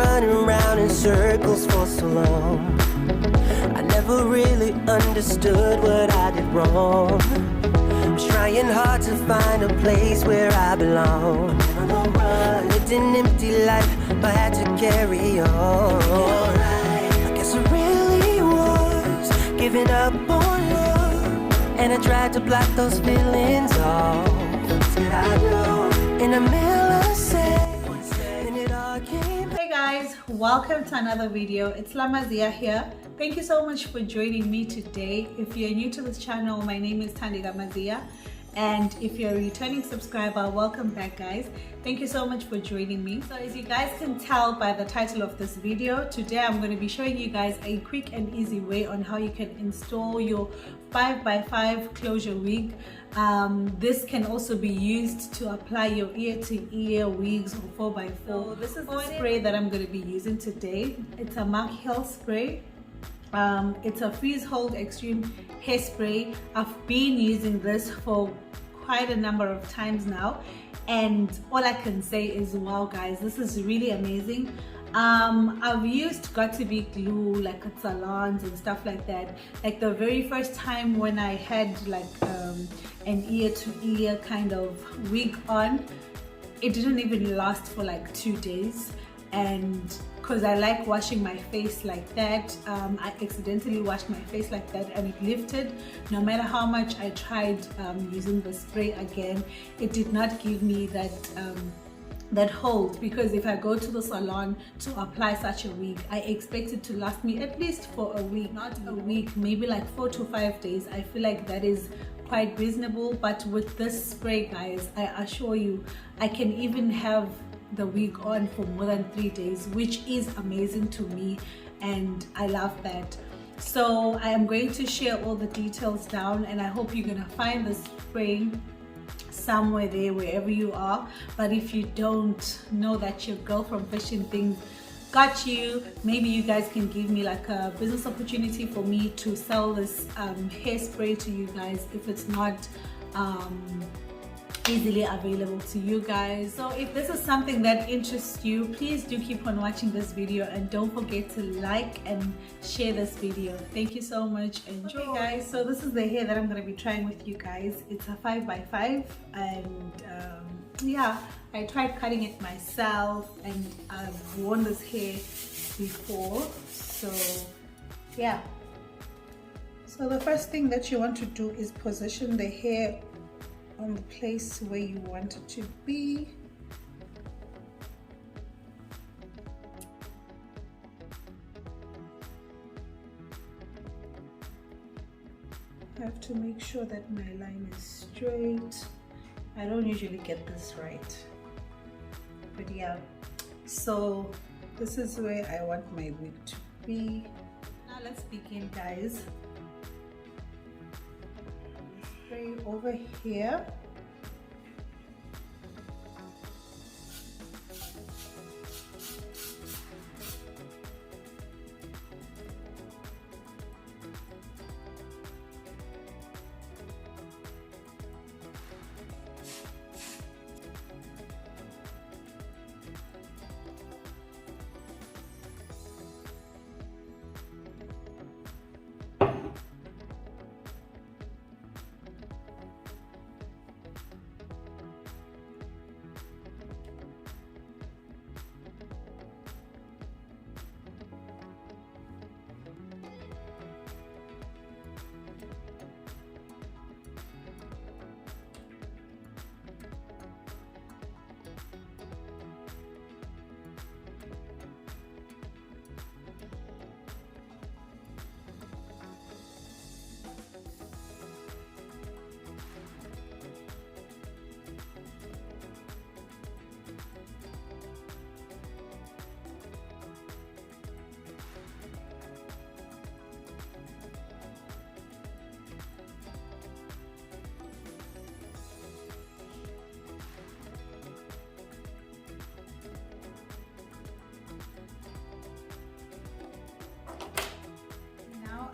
running around in circles for so long. I never really understood what I did wrong. I'm trying hard to find a place where I belong. I lived an empty life, but had to carry on. I guess I really was giving up on love, and I tried to block those feelings off. Did I know in a millisecond, and it all came. Hey guys, welcome to another video. It's Lamaziya here. Thank you so much for joining me today. If you're new to this channel, my name is Lamaziya, and if you're a returning subscriber, welcome back guys. Thank you so much for joining me. So as you guys can tell by the title of this video, today I'm going to be showing you guys a quick and easy way on how you can install your 5x5 closure wig. This can also be used to apply your ear-to-ear wigs or 4x4. So this is the spray that I'm going to be using today. It's a Markhill spray. It's a freeze hold extreme hairspray. I've been using this for quite a number of times now, and all I can say is wow guys, this is really amazing. I've used got-to-be glue like at salons and stuff like that. Like the very first time when I had like an ear-to-ear kind of wig on, it didn't even last for like 2 days. And because I like washing my face like that, I accidentally washed my face like that and it lifted. No matter how much I tried using the spray again, it did not give me that hold, because if I go to the salon to apply such a wig, I expect it to last me at least for a week, not a week, maybe like 4 to 5 days. I feel like that is quite reasonable. But with this spray guys, I assure you, I can even have the wig on for more than 3 days, which is amazing to me, and I love that. So I am going to share all the details down, and I hope you're gonna find this spray somewhere there wherever you are. But if you don't know that your girl from Fishing Things got you, maybe you guys can give me like a business opportunity for me to sell this hairspray to you guys if it's not easily available to you guys. So if this is something that interests you, please do keep on watching this video, and don't forget to like and share this video. Thank you so much. Enjoy. Okay guys, so this is the hair that I'm going to be trying with you guys. It's a 5x5, and yeah, I tried cutting it myself, and I've worn this hair before. So yeah, so the first thing that you want to do is position the hair on the place where you want it to be. I have to make sure that my line is straight. I don't usually get this right, but yeah, so this is where I want my wig to be. Now let's begin guys. Spray over here.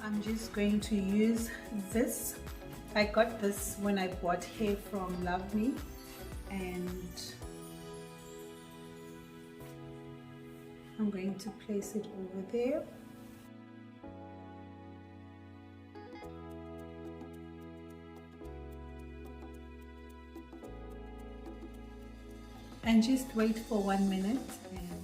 I'm just going to use this. I got this when I bought hair from Love Me, and I'm going to place it over there. And just wait for 1 minute, and